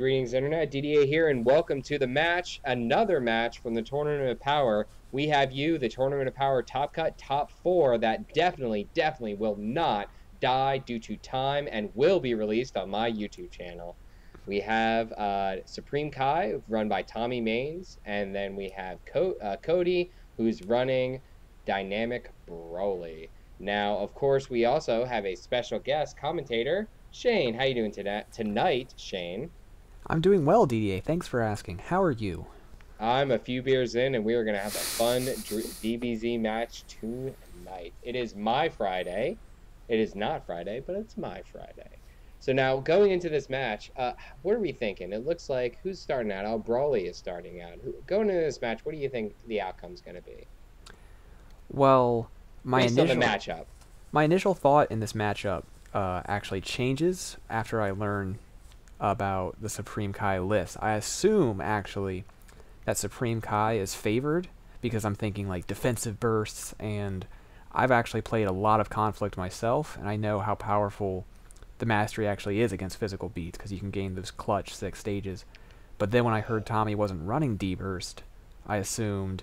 Greetings, Internet. Didier here, and welcome to the match. Another match from the Tournament of Power. We have you, the Tournament of Power Top Cut Top 4 that definitely will not die due to time and will be released on my YouTube channel. We have Supreme Kai, run by Tommy Maines, and then we have Cody, who's running Dynamic Broly. Now, of course, we also have a special guest commentator, Cheyne. How you doing tonight, Cheyne? I'm doing well, Didier. Thanks for asking. How are you? I'm a few beers in, and we are going to have a fun DBZ match tonight. It is my Friday. It is not Friday, but it's my Friday. So now, going into this match, what are we thinking? It looks like, who's starting out? Oh, Broly is starting out. Going into this match, what do you think the outcome's going to be? Well, based on the matchup. My initial thought in this matchup actually changes after I learn about the Supreme Kai list. I assume, actually, that Supreme Kai is favored because I'm thinking, like, defensive bursts, and I've actually played a lot of Conflict myself, and I know how powerful the Mastery actually is against physical beats because you can gain those clutch 6 stages. But then when I heard Tommy wasn't running D-Burst, I assumed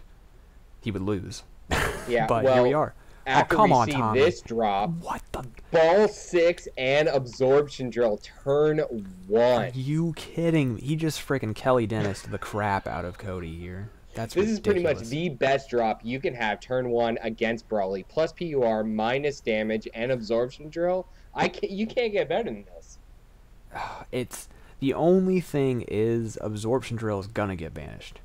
he would lose. Yeah, but well, here we are. After come we on, see Tommy. this drop, what the Ball 6 and Absorption Drill turn 1. Are you kidding me? He just freaking Kelly Dennis the crap out of Cody here. This is pretty much the best drop you can have turn 1 against Broly. Plus PUR, minus damage, and Absorption Drill. You can't get better than this. It's the only thing is Absorption Drill is gonna get banished.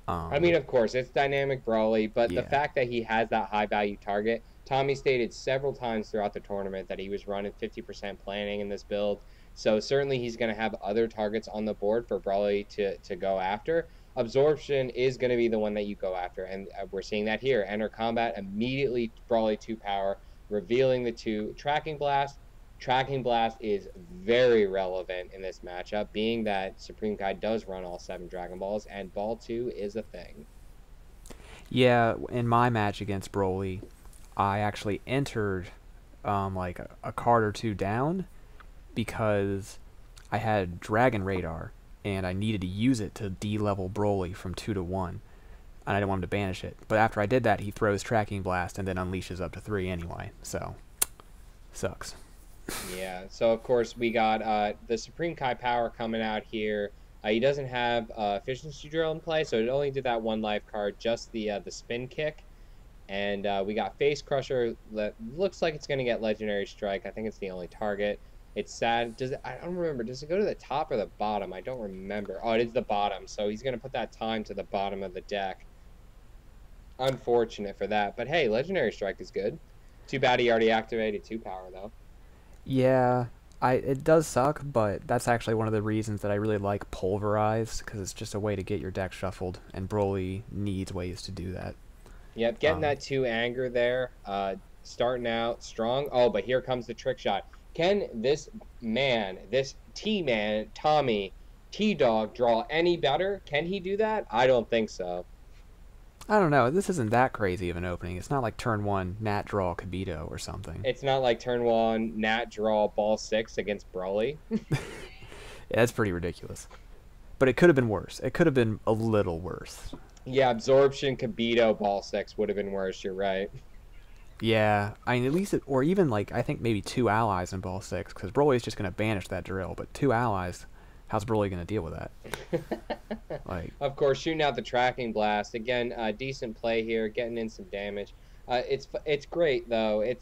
I mean, of course, it's Dynamic Broly, but yeah. The fact that he has that high value target, Tommy stated several times throughout the tournament that he was running 50% planning in this build. So certainly he's going to have other targets on the board for Broly to go after. Absorption is going to be the one that you go after, and we're seeing that here. Enter combat, immediately Broly 2 power, revealing the 2. Tracking Blast. Tracking Blast is very relevant in this matchup, being that Supreme Kai does run all 7 Dragon Balls, and Ball 2 is a thing. Yeah, in my match against Broly, I actually entered like a card or 2 down because I had Dragon Radar, and I needed to use it to D-level Broly from 2 to 1, and I didn't want him to banish it. But after I did that, he throws Tracking Blast and then unleashes up to 3 anyway, so sucks. Yeah, so of course we got the Supreme Kai power coming out here. He doesn't have Efficiency Drill in play, so it only did that 1 life card, just the Spin Kick. And we got Face Crusher that looks like it's going to get Legendary Strike. I think it's the only target. It's sad. I don't remember. Does it go to the top or the bottom? I don't remember. Oh, it is the bottom, so he's going to put that time to the bottom of the deck. Unfortunate for that, but hey, Legendary Strike is good. Too bad he already activated 2 power, though. Yeah, it does suck, but that's actually one of the reasons that I really like Pulverize, because it's just a way to get your deck shuffled, and Broly needs ways to do that. Yep, getting that 2 anger there, starting out strong. Oh, but here comes the trick shot. Can this man, this T-Man, Tommy, T-Dog, draw any better? Can he do that? I don't think so. I don't know. This isn't that crazy of an opening. It's not like turn 1 Nat draw Kibito or something. It's not like turn 1 Nat draw Ball 6 against Broly. Yeah, that's pretty ridiculous. But it could have been worse. It could have been a little worse. Yeah, Absorption Kibito Ball 6 would have been worse. You're right. Yeah, I mean, at least, or even like, I think maybe 2 allies in Ball 6, because Broly's just going to banish that drill, but 2 allies, how's Broly going to deal with that? Like, of course, shooting out the Tracking Blast. Again, decent play here, getting in some damage. It's great, though.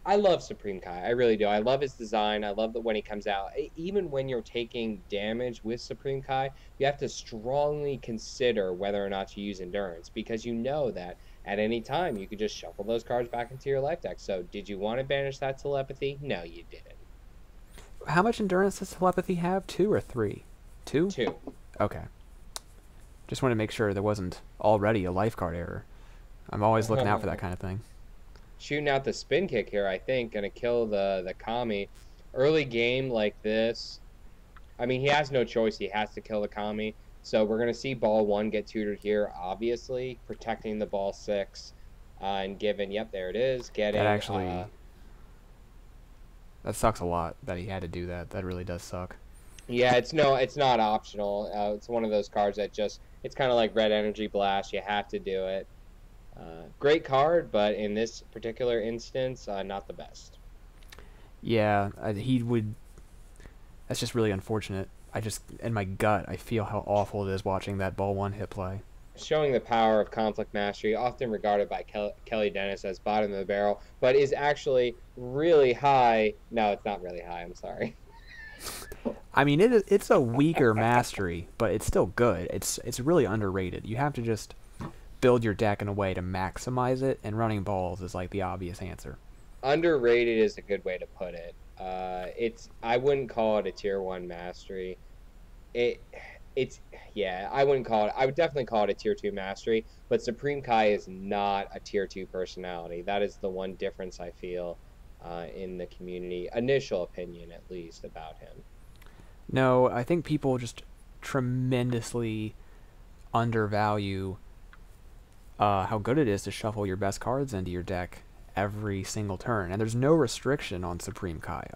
I love Supreme Kai. I really do. I love his design. I love that when he comes out. Even when you're taking damage with Supreme Kai, you have to strongly consider whether or not to use Endurance, because you know that at any time you could just shuffle those cards back into your life deck. So did you want to banish that Telepathy? No, you didn't. How much Endurance does Telepathy have? 2 or 3? 2? 2. Okay. Just want to make sure there wasn't already a life card error. I'm always looking out for that kind of thing. Shooting out the Spin Kick here, I think, going to kill the Kami. Early game like this, I mean, he has no choice. He has to kill the Kami. So we're going to see Ball 1 get tutored here, obviously, protecting the Ball 6. And given, yep, there it is, getting... That actually... that sucks a lot that he had to do that. That really does suck. Yeah, it's not optional. It's one of those cards that just it's kind of like Red Energy Blast. You have to do it. Great card, but in this particular instance, not the best. Yeah, he would. That's just really unfortunate. I just, in my gut, I feel how awful it is watching that ball one hit play. Showing the power of conflict mastery, often regarded by Kelly Dennis as bottom of the barrel, but is actually really high. No, it's not really high. I'm sorry. I mean, it's a weaker mastery, but it's still good. It's really underrated. You have to just build your deck in a way to maximize it, and running balls is like the obvious answer. Underrated is a good way to put it. I wouldn't call it a tier one mastery. It it's yeah, I wouldn't call it. I would definitely call it a tier two mastery, but Supreme Kai is not a tier two personality. That is the one difference I feel in the community, initial opinion at least about him. No, I think people just tremendously undervalue how good it is to shuffle your best cards into your deck every single turn, and there's no restriction on Supreme Kai.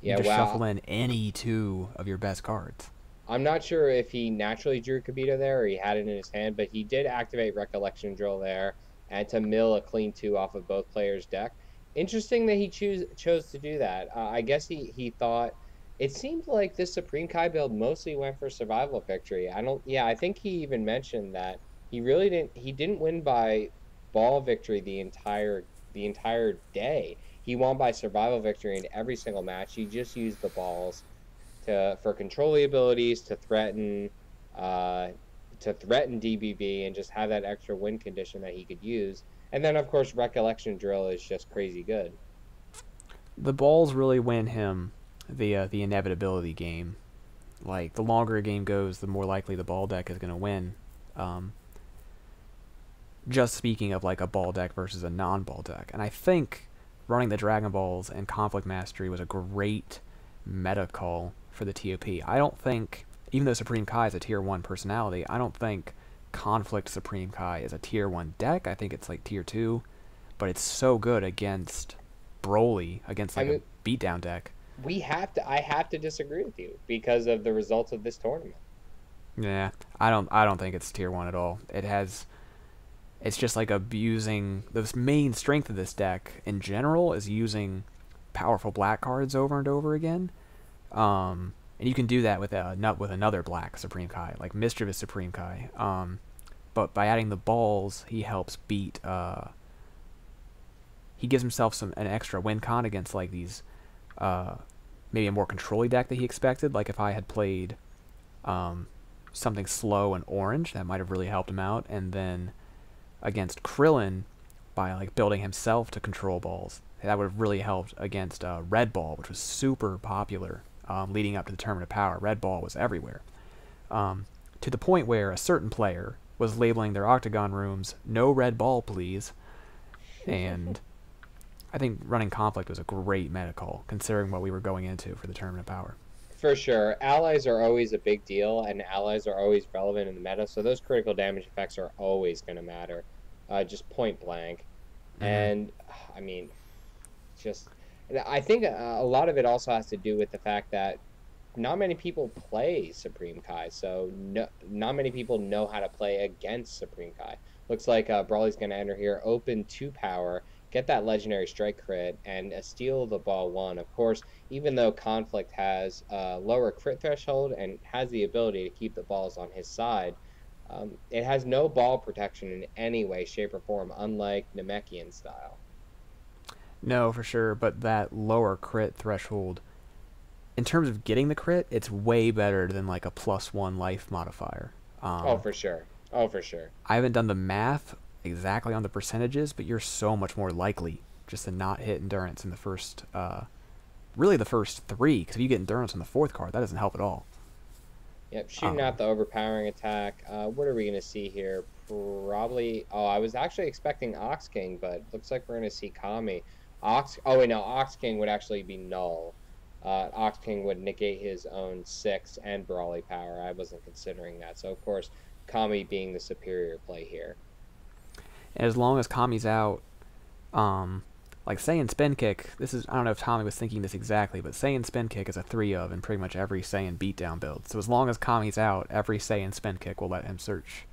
You Yeah, just wow. shuffle in any two of your best cards. I'm not sure if he naturally drew Kibito there or he had it in his hand, but he did activate Recollection Drill there and to mill a clean two off of both players' deck. Interesting that he chose to do that. I guess he thought it seemed like this Supreme Kai build mostly went for survival victory. I don't. Yeah, I think he even mentioned that he really didn't. He didn't win by ball victory the entire day. He won by survival victory in every single match. He just used the balls for control the abilities uh, to threaten DBV and just have that extra win condition that he could use. And then of course Recollection Drill is just crazy good. The balls really win him the inevitability game. Like, the longer a game goes, the more likely the ball deck is going to win. Um, just speaking of like a ball deck versus a non-ball deck, and I think running the Dragon Balls and Conflict Mastery was a great meta call for the TOP. I don't think, even though Supreme Kai is a tier 1 personality, I don't think Conflict Supreme Kai is a tier 1 deck. I think it's like tier 2, but it's so good against Broly, against I like a mean, beatdown deck. I have to disagree with you because of the results of this tournament. Yeah, I don't think it's tier 1 at all. It's just like abusing the main strength of this deck in general is using powerful black cards over and over again. And you can do that with another black Supreme Kai, like Mischievous Supreme Kai. But by adding the balls, he helps beat. He gives himself an extra win con against like these, maybe a more control-y deck that he expected. Like if I had played something slow and orange, that might have really helped him out. And then against Krillin, by like building himself to control balls, that would have really helped against Red Ball, which was super popular leading up to the Tournament of Power. Red Ball was everywhere, to the point where a certain player was labeling their Octagon rooms "No Red Ball, please." And I think running Conflict was a great meta call, considering what we were going into for the Tournament of Power. For sure, allies are always a big deal, and allies are always relevant in the meta. So those critical damage effects are always going to matter, just point blank. Mm-hmm. And I mean, just I think a lot of it also has to do with the fact that not many people play Supreme Kai, so not many people know how to play against Supreme Kai. Looks like Brawly's going to enter here, open 2 power, get that legendary strike crit, and steal the ball 1. Of course, even though Conflict has a lower crit threshold and has the ability to keep the balls on his side, it has no ball protection in any way, shape, or form, unlike Namekian style. No, for sure, but that lower crit threshold, in terms of getting the crit, it's way better than like a +1 life modifier. Oh, for sure. Oh, for sure. I haven't done the math exactly on the percentages, but you're so much more likely just to not hit endurance in the first, really the first 3, because if you get endurance on the 4th card, that doesn't help at all. Yep, shooting out the overpowering attack. What are we going to see here? Probably. Oh, I was actually expecting Ox King, but looks like we're going to see Kami. Oh, wait, no. Ox King would actually be null. Ox King would negate his own 6 and Brawly power. I wasn't considering that. So, of course, Kami being the superior play here. And as long as Kami's out, Like Saiyan Spin Kick, this is, I don't know if Tommy was thinking this exactly, but Saiyan Spin Kick is a 3 of in pretty much every Saiyan beatdown build. So as long as Kami's out, every Saiyan Spin Kick will let him search.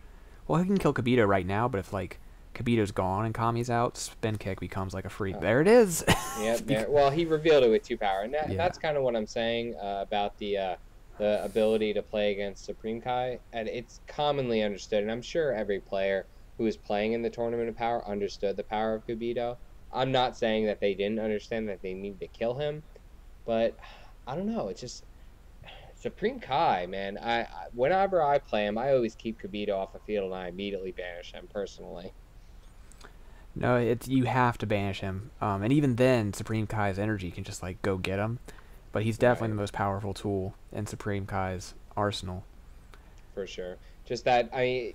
Well, he can kill Kibito right now, but if like Kibito's gone and Kami's out, Spin Kick becomes like a free. There it is. Yeah. Well, he revealed it with 2 power, and that's kind of what I'm saying about the ability to play against Supreme Kai, and it's commonly understood, and I'm sure every player who is playing in the Tournament of Power understood the power of Kibito. I'm not saying that they didn't understand that they need to kill him, but I don't know. It's just Supreme Kai, man. Whenever I play him, I always keep Kibito off the field and I immediately banish him personally. No, you have to banish him, and even then, Supreme Kai's energy can just like go get him. But he's definitely the most powerful tool in Supreme Kai's arsenal. For sure. Just that,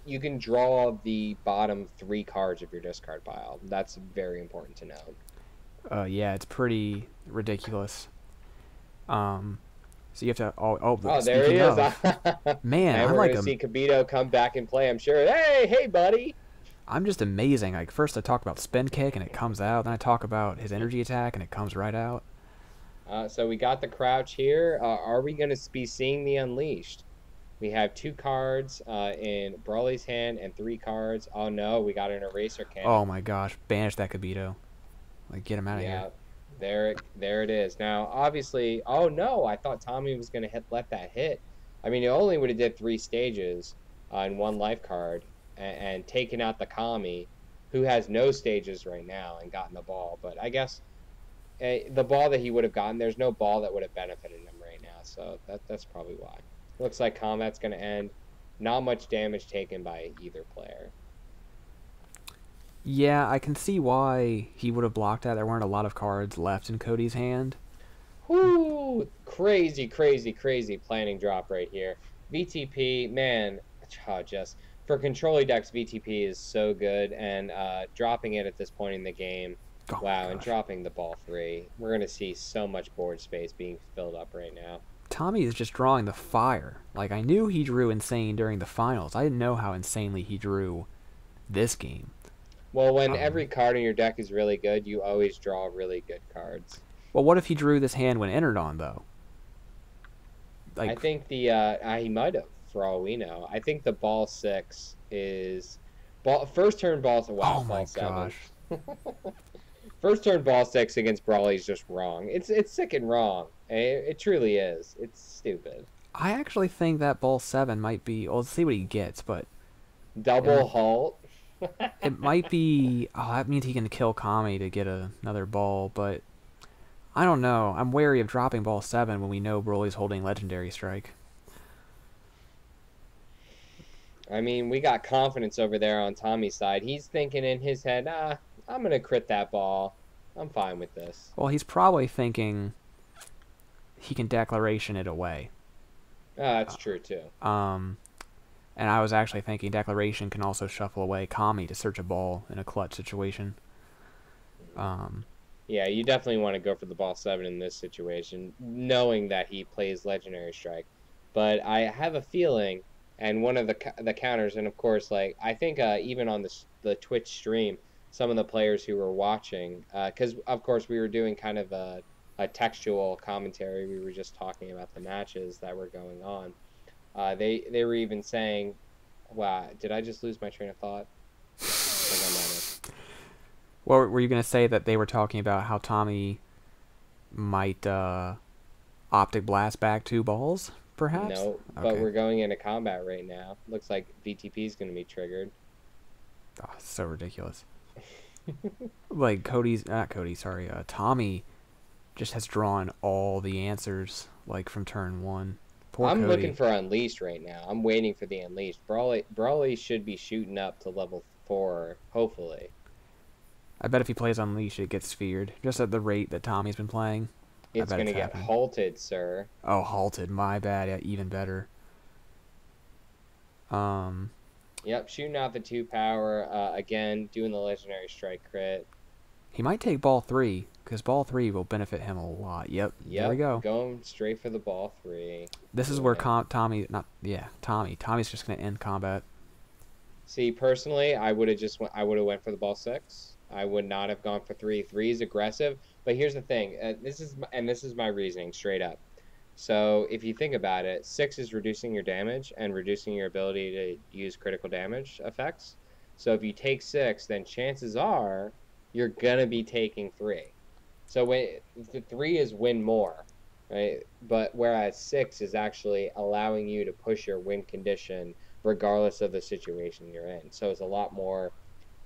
you can draw the bottom 3 cards of your discard pile. That's very important to know. Yeah, it's pretty ridiculous. So you have to. Oh, there he is. Man, and we're gonna see Kibito come back and play. I'm sure. Hey, buddy. I'm just amazing. Like first I talk about Spin Kick and it comes out. Then I talk about his energy attack and it comes right out. So we got the crouch here. Are we going to be seeing the Unleashed? We have 2 cards in Brawly's hand and 3 cards. Oh no, we got an Eraser Cannon. Oh my gosh, banish that Kibito. Like get him out of here. Yeah, there it is. Now, obviously, oh no, I thought Tommy was going to let that hit. I mean, he only would have did 3 stages on 1 life card and taken out the Kami, who has no stages right now, and gotten the ball. But I guess the ball that he would have gotten, there's no ball that would have benefited him right now, so that's probably why. Looks like combat's going to end. Not much damage taken by either player. Yeah, I can see why he would have blocked that. There weren't a lot of cards left in Cody's hand. Whoo! Crazy planning drop right here. VTP, man, just for controlling decks, VTP is so good, and dropping it at this point in the game. Oh wow, and dropping the ball 3. We're going to see so much board space being filled up right now. Tommy is just drawing the fire. Like, I knew he drew insane during the finals. I didn't know how insanely he drew this game. Well, when every card in your deck is really good, you always draw really good cards. Well, what if he drew this hand when entered on, though? Like, I think he might have, for all we know. I think the ball 6 is... First turn ball... Wow, oh my gosh. First turn ball 6 against Brawly is just wrong. It's sick and wrong. It truly is. It's stupid. I actually think that ball 7 might be... Well, let's see what he gets, but... Double halt. It might be... Oh, that means he can kill Kami to get another ball, but... I don't know. I'm wary of dropping ball 7 when we know Broly's holding Legendary Strike. I mean, we got confidence over there on Tommy's side. He's thinking in his head, I'm going to crit that ball. I'm fine with this. Well, he's probably thinking he can Declaration it away. That's true, too. And I was actually thinking Declaration can also shuffle away Kami to search a ball in a clutch situation. Yeah, you definitely want to go for the ball 7 in this situation, knowing that he plays Legendary Strike. But I have a feeling, and one of the counters, and of course, like I think even on the Twitch stream, some of the players who were watching, because of course we were doing kind of a textual commentary. We were just talking about the matches that were going on. They were even saying, wow, did I just lose my train of thought? I think I might have. Well, were you going to say that they were talking about how Tommy might Optic Blast back 2 balls, perhaps? No, okay. But we're going into combat right now. Looks like VTP is going to be triggered. Oh, so ridiculous. Like, Tommy just has drawn all the answers, like, from turn 1. Poor I'm Cody. looking for Unleashed right now. I'm waiting for the Unleashed. Brawly should be shooting up to level 4, hopefully. I bet if he plays Unleashed, it gets sphered. Just at the rate that Tommy's been playing. It's going to get halted, sir. Oh, halted. My bad. Yeah, even better. Yep, shooting out the 2 power. Again, doing the Legendary Strike crit. He might take ball 3, because ball 3 will benefit him a lot. Yep, there we go. Going straight for the ball 3. This is where Tommy's just going to end combat. See, personally, I would have went for the ball 6. I would not have gone for 3. 3 is aggressive, but here's the thing. This is my reasoning straight up. So if you think about it, 6 is reducing your damage and reducing your ability to use critical damage effects. So if you take 6, then chances are you're gonna be taking 3. So when the 3 is win more, right? But whereas 6 is actually allowing you to push your win condition regardless of the situation you're in. So it's a lot more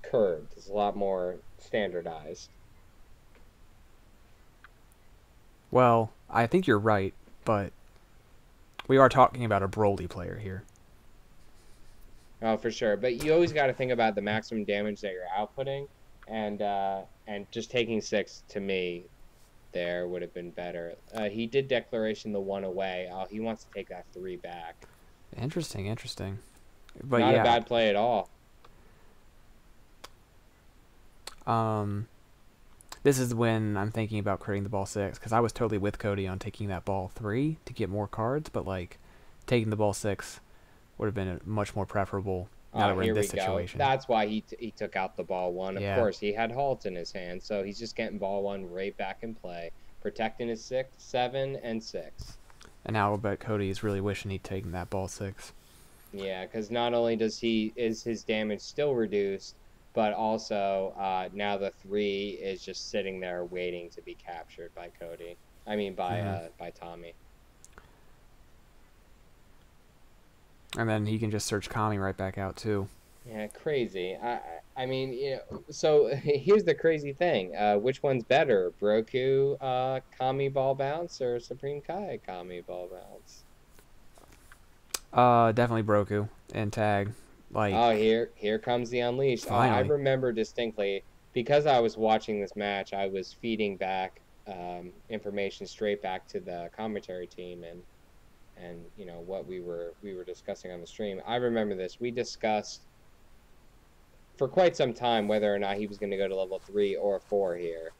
curved. It's a lot more standardized. Well, I think you're right, but we are talking about a Broly player here. Oh, for sure. But you always got to think about the maximum damage that you're outputting, and just taking 6 to me there would have been better. He did declaration the 1 away. Oh, he wants to take that 3 back. Interesting, interesting. But Not yeah, a bad play at all. This is when I'm thinking about creating the ball 6, because I was totally with Cody on taking that ball 3 to get more cards, but like taking the ball 6 would have been much more preferable now that we're in this situation. That's why he took out the ball 1. Of Yeah. course, he had Halt in his hand, so he's just getting ball 1 right back in play, protecting his 6, 7, and 6. And now I bet Cody is really wishing he'd taken that ball 6. Yeah, because not only is his damage still reduced, but also now the 3 is just sitting there waiting to be captured by Cody. I mean by Tommy. And then he can just search Kami right back out too. Yeah, crazy. I mean, so here's the crazy thing. Which one's better, Broku Kami ball bounce or Supreme Kai Kami ball bounce? Definitely Broku and tag. Like, oh, here comes the Unleashed. I remember distinctly because I was watching this match. I was feeding back information straight back to the commentary team and what we were discussing on the stream. I remember this. We discussed for quite some time whether or not he was going to go to level 3 or 4 here.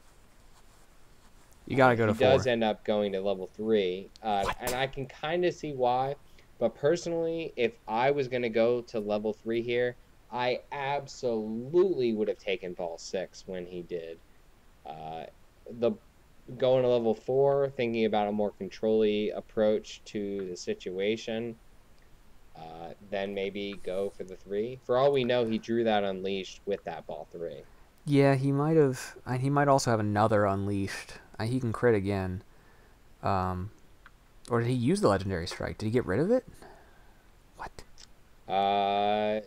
You gotta go to 4. He does end up going to level 3, and I can kind of see why. But personally, if I was going to go to level 3 here, I absolutely would have taken ball 6 when he did. Going to level 4, thinking about a more control-y approach to the situation, then maybe go for the 3. For all we know, he drew that Unleashed with that ball 3. Yeah, he might have. He might also have another Unleashed. He can crit again. Or did he use the Legendary Strike? Did he get rid of it? What? I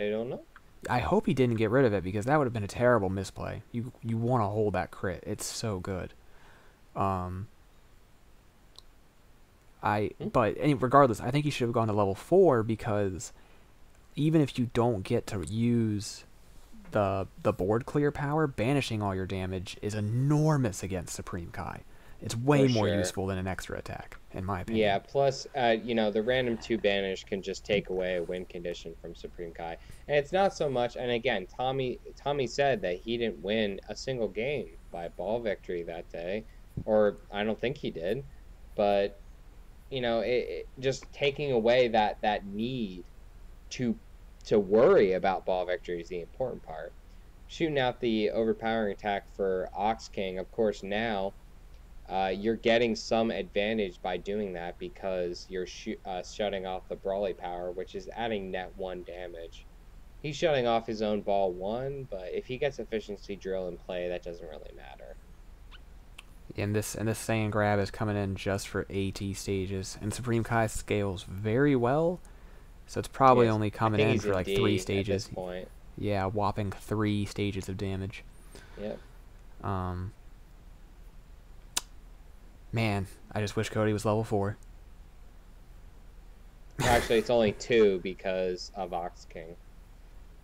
don't know. I hope he didn't get rid of it, because that would have been a terrible misplay. You want to hold that crit. It's so good. But regardless, I think he should have gone to level 4, because even if you don't get to use the board clear power, banishing all your damage is enormous against Supreme Kai. It's way more useful than an extra attack, in my opinion. Yeah, plus, the random 2 banish can just take away a win condition from Supreme Kai. And it's not so much, and again, Tommy said that he didn't win a single game by ball victory that day, or I don't think he did, but, just taking away that need to worry about ball victory is the important part. Shooting out the overpowering attack for Ox King, of course, now you're getting some advantage by doing that because you're shutting off the Brawly power, which is adding net 1 damage. He's shutting off his own ball 1, but if he gets efficiency drill in play, that doesn't really matter. And this Saiyan grab is coming in just for AT stages, and Supreme Kai scales very well, so it's probably only coming in for like 3 stages. At this point. Yeah, a whopping 3 stages of damage. Yep. Man, I just wish Cody was level 4. Actually, it's only 2 because of Ox King.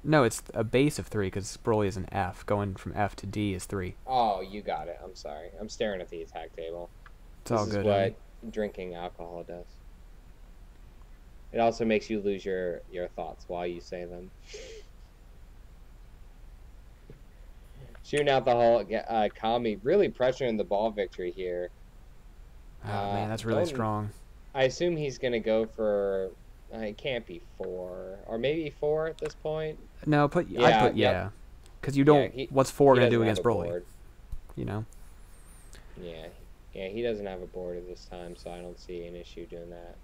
No, it's a base of 3 because Broly is an F. Going from F to D is 3. Oh, you got it. I'm sorry. I'm staring at the attack table. It's all good. This is what drinking alcohol does. It also makes you lose your thoughts while you say them. Shooting out the whole Kami, really pressuring the ball victory here. Oh, man, that's really strong. I assume he's going to go for... it can't be 4. Or maybe 4 at this point. No, yeah. Because you don't. What's 4 going to do against Broly? Board. You know. Yeah, he doesn't have a board at this time, so I don't see an issue doing that.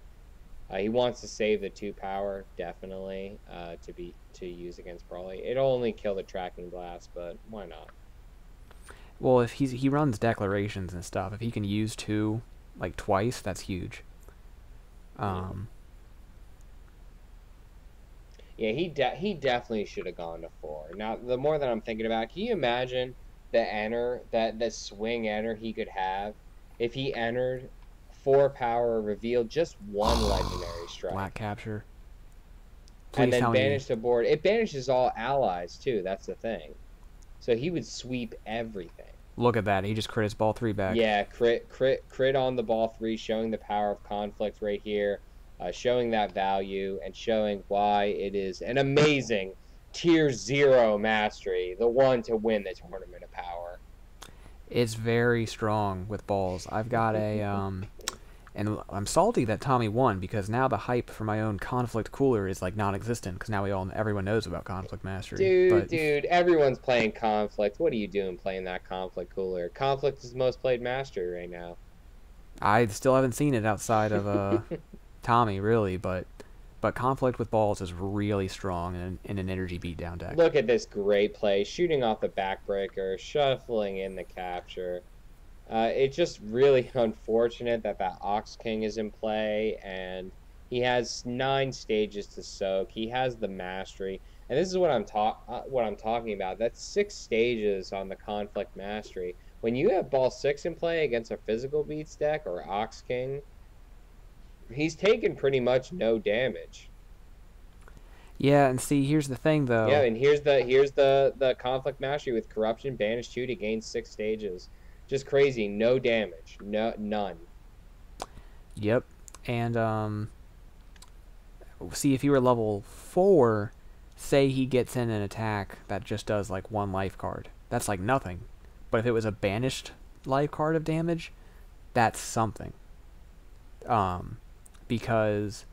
He wants to save the 2 power, definitely, to use against Broly. It'll only kill the Tracking Blast, but why not? Well, if he runs declarations and stuff, if he can use 2 like twice, that's huge. Yeah, he definitely should have gone to 4. Now, the more that I'm thinking about it, can you imagine the swing enter he could have if he entered 4 power, revealed just 1 legendary strike. Black capture. Please and then banish the board. It banishes all allies, too. That's the thing. So he would sweep everything. Look at that. He just crit his ball 3 back. Yeah, crit on the ball 3, showing the power of conflict right here. Showing that value and showing why it is an amazing tier 0 mastery. The one to win the Tournament of Power. It's very strong with balls. I've got a... And I'm salty that Tommy won, because now the hype for my own conflict cooler is like non-existent, because now everyone knows about conflict mastery. Dude, everyone's playing conflict. What are you doing playing that conflict cooler? Conflict is the most played mastery right now. I still haven't seen it outside of Tommy, really, but conflict with balls is really strong in an energy beatdown deck. Look at this great play, shooting off the backbreaker, shuffling in the capture. It's just really unfortunate that Ox King is in play, and he has 9 stages to soak. He has the mastery, and this is what I'm talking about. That's 6 stages on the conflict mastery. When you have ball 6 in play against a physical beats deck or Ox King, he's taken pretty much no damage. Yeah, and see, here's the thing, though. Yeah, and here's the conflict mastery with corruption, banish 2 to gain 6 stages. Just crazy, no damage, none. Yep, and see, if you were level 4, say he gets in an attack that just does like 1 life card. That's like nothing. But if it was a banished life card of damage, that's something. Because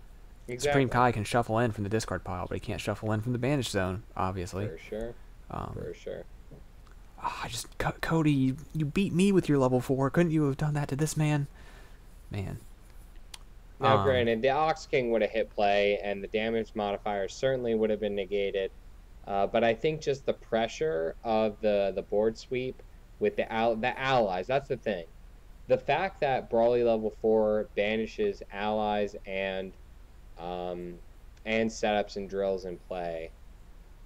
Supreme Kai can shuffle in from the discard pile, but he can't shuffle in from the banished zone, obviously. For sure. For sure. Cody, you beat me with your level 4. Couldn't you have done that to this man? Man. Now, granted, the Ox King would have hit play, and the damage modifier certainly would have been negated. But I think just the pressure of the board sweep with the allies, that's the thing. The fact that Brawly level 4 banishes allies and setups and drills in play,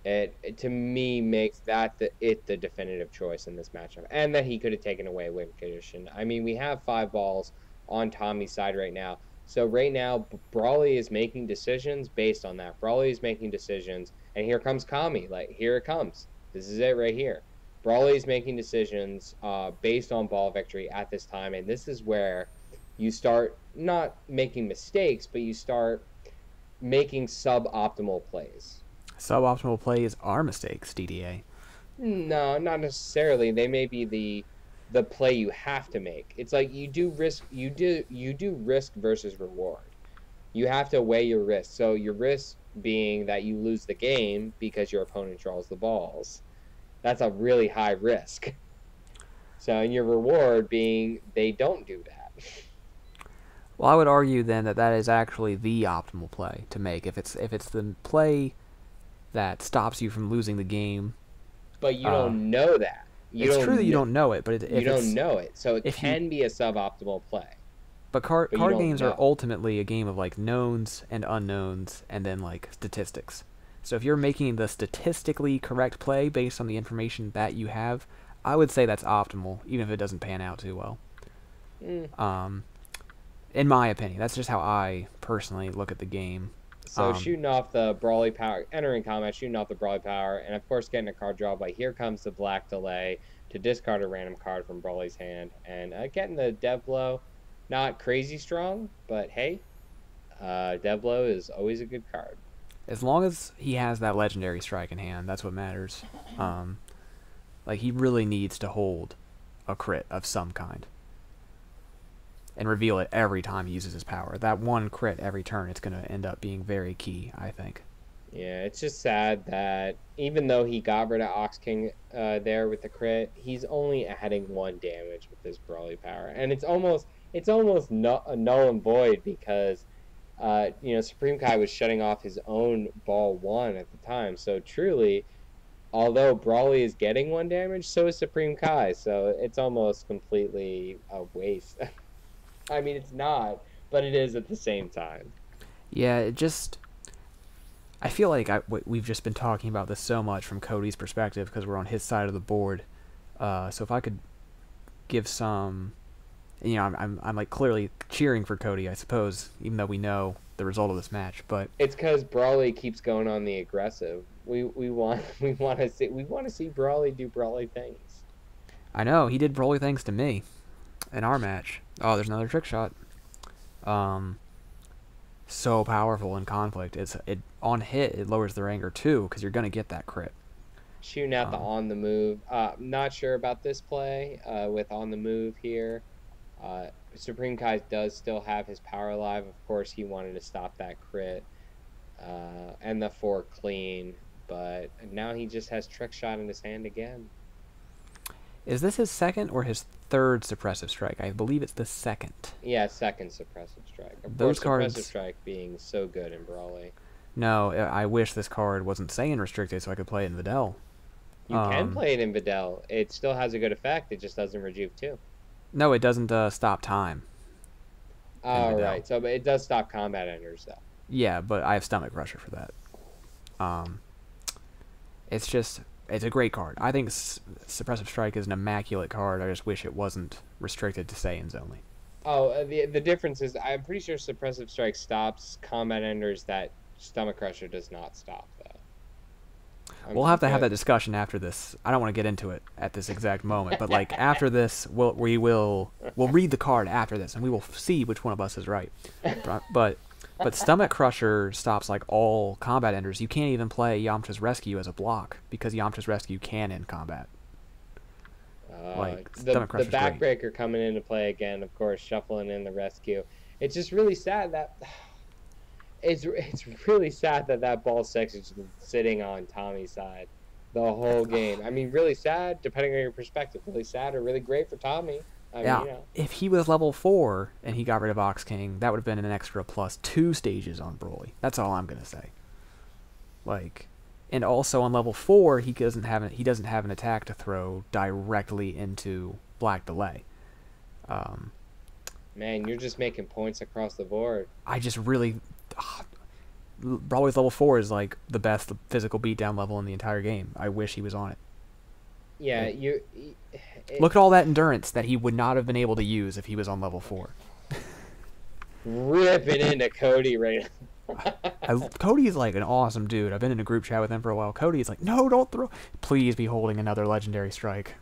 it to me makes that the definitive choice in this matchup, and that he could have taken away win condition. I mean, we have 5 balls on Tommy's side right now, so right now Brawly is making decisions based on that. Brawly is making decisions, and here comes Kami. Like, here it comes. This is it right here. Brawly is making decisions based on ball victory at this time, and this is where you start not making mistakes, but you start making suboptimal plays. Suboptimal plays are mistakes, DDA. No, not necessarily. They may be the play you have to make. It's like you do risk versus reward. You have to weigh your risk. So your risk being that you lose the game because your opponent draws the balls. That's a really high risk. So, and your reward being they don't do that. Well, I would argue then that is actually the optimal play to make. If it's the play that stops you from losing the game. But you don't know that. It's true that you don't know it, but you don't know it. So it can be a suboptimal play. But card games are ultimately a game of like knowns and unknowns and then like statistics. So if you're making the statistically correct play based on the information that you have, I would say that's optimal, even if it doesn't pan out too well. In my opinion, that's just how I personally look at the game. So shooting off the Brawly power, entering combat, shooting off the Brawly power, and of course getting a card draw. But here comes the black delay to discard a random card from Brawly's hand, and getting the dev blow. Not crazy strong, but hey, dev blow is always a good card. As long as he has that legendary strike in hand, that's what matters. Like, he really needs to hold a crit of some kind and reveal it every time he uses his power. That one crit every turn, it's going to end up being very key, I think. Yeah, it's just sad that even though he got rid of Ox King there with the crit, he's only adding 1 damage with this Brawly power, and it's almost null and void because Supreme Kai was shutting off his own ball 1 at the time. So truly, although Brawly is getting 1 damage, so is Supreme Kai. So it's almost completely a waste. I mean, it's not, but it is at the same time. Yeah, it just I feel like we've just been talking about this so much from Cody's perspective because we're on his side of the board. So if I could give some, I'm like clearly cheering for Cody, I suppose, even though we know the result of this match. But It's because Brawly keeps going on the aggressive. We want we want to see Brawly do Brawly things. I know he did Broly things to me in our match. Oh, there's another trick shot. Um, so powerful in conflict. It on hit it lowers their anger too because you're gonna get that crit. Shooting out the Um, on the move. Not sure about this play with on the move here. Supreme Kai does still have his power alive. Of course, he wanted to stop that crit and the 4 clean, but now he just has trick shot in his hand again. is this his second or his third suppressive strike? I believe it's the second. Yeah, second suppressive strike. Of Those course, suppressive cards. strike being so good in Brawly. No, I wish this card wasn't Saiyan restricted so I could play it in Videl. You can Um, play it in Videl. It still has a good effect. It just doesn't rejuve too. no, it doesn't stop time in All Videl. right. So, but it does stop combat enders though. Yeah, but I have Stomach Crusher for that. Um, it's a great card. I think Suppressive Strike is an immaculate card. I just wish it wasn't restricted to Saiyans only. Oh, the difference is I'm pretty sure suppressive strike stops combat enders that stomach crusher does not stop though. We'll have to have that discussion after this. I don't want to get into it at this exact moment, but like after this, we'll read the card after this, and we will see which one of us is right. But Stomach Crusher stops like all combat enders. You can't even play Yamcha's Rescue as a block because Yamcha's Rescue can end combat. Like the Stomach Crusher's great. backbreaker coming into play again, of course, shuffling in the rescue. It's just really sad that it's really sad that that ball section's been sitting on Tommy's side the whole game. I mean, really sad, depending on your perspective. Really sad or really great for Tommy. I Yeah, mean, you know. if he was level 4 and he got rid of Ox King, that would have been an extra +2 stages on Broly. That's all I'm gonna say. Like, and also on level 4, he doesn't have an attack to throw directly into Black Delay. Um, Man, you're just making points across the board. I just really, Broly's level 4 is like the best physical beatdown level in the entire game. I wish he was on it. Yeah, Like, you. look at all that endurance that he would not have been able to use if he was on level 4. Ripping into Cody right Cody's like an awesome dude. I've been in a group chat with him for a while. Cody's like, no, don't throw. Please be holding another legendary strike.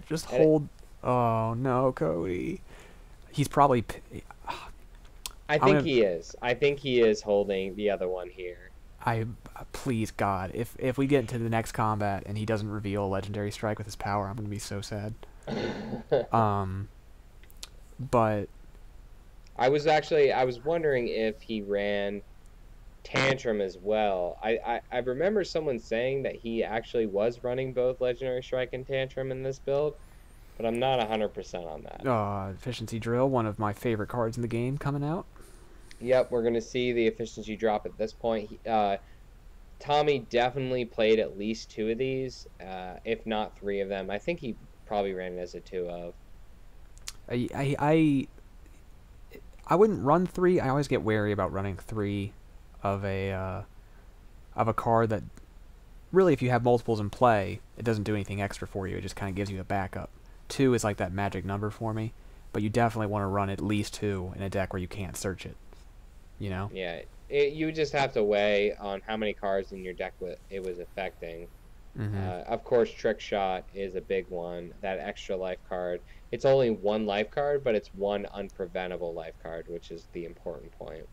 Just hold. Oh no, Cody. He's probably. I think he is. I think he is holding the other one here. Please God, if we get into the next combat and he doesn't reveal a legendary strike with his power, I'm gonna be so sad. But I was wondering if he ran Tantrum as well. I remember someone saying that he actually was running both Legendary Strike and Tantrum in this build, but I'm not 100% on that. efficiency drill, one of my favorite cards in the game, coming out. Yep, we're going to see the efficiency drop at this point. Tommy definitely played at least 2 of these, if not 3 of them. I think he probably ran it as a 2 of. I wouldn't run 3. I always get wary about running 3 of a card that really, if you have multiples in play, it doesn't do anything extra for you. It just kind of gives you a backup. 2 is like that magic number for me, but you definitely want to run at least 2 in a deck where you can't search it. You know? Yeah, you just have to weigh on how many cards in your deck it was affecting. Of course, Trick Shot is a big one. That extra life card. It's only 1 life card, but it's 1 unpreventable life card, which is the important point.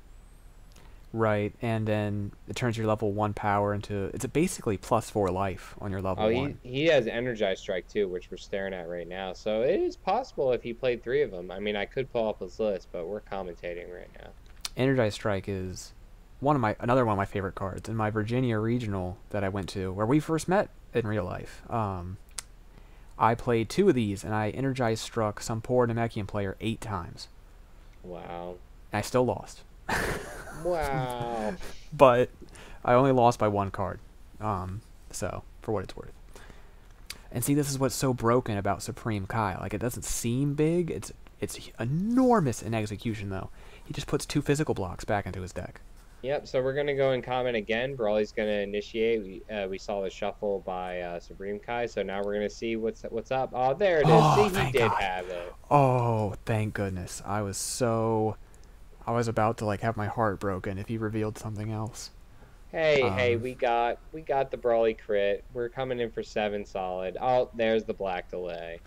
Right, and then it turns your level 1 power into... It's basically +4 life on your level 1. He has Energized Strike, too, which we're staring at right now. So it is possible if he played 3 of them. I mean, I could pull up his list, but we're commentating right now. Energized Strike is another one of my favorite cards in my Virginia regional that I went to, where we first met in real life. I played 2 of these, and I energized struck some poor Namekian player 8 times. Wow. And I still lost. Wow. But I only lost by 1 card. So, for what it's worth. And see, this is what's so broken about Supreme Kai. Like, it doesn't seem big. It's enormous in execution, though. He just puts 2 physical blocks back into his deck. Yep, so we're going to go and comment again. Brawly's going to initiate. We saw the shuffle by Supreme Kai, so now we're going to see what's up. Oh, there it is. Oh, see, he did have it. Oh, thank goodness. I was about to, like, have my heart broken if he revealed something else. Hey, we got the Brawly crit. We're coming in for 7 solid. Oh, there's the black delay.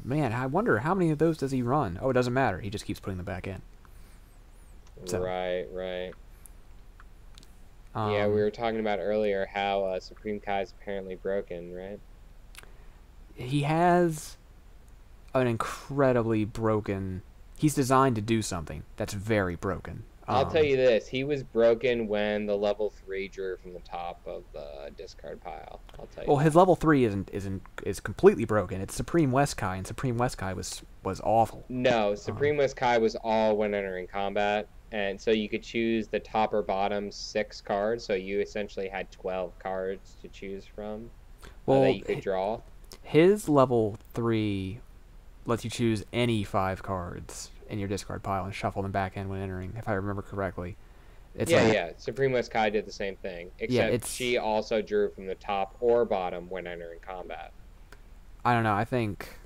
Man, I wonder how many of those does he run? Oh, it doesn't matter. He just keeps putting them back in. So. Right. Yeah, we were talking about earlier how Supreme Kai is apparently broken, right? He has an incredibly broken... He's designed to do something that's very broken. I'll tell you this. He was broken when the level 3 drew from the top of the discard pile. I'll tell you. Well, his level 3 is completely broken. It's Supreme West Kai, and Supreme West Kai was awful. No, Supreme West Kai was all when entering combat. And so you could choose the top or bottom 6 cards. So you essentially had 12 cards to choose from that you could draw. His level 3 lets you choose any 5 cards in your discard pile and shuffle them back in when entering, if I remember correctly. Yeah. Supreme West Kai did the same thing, except she also drew from the top or bottom when entering combat. I don't know. I think...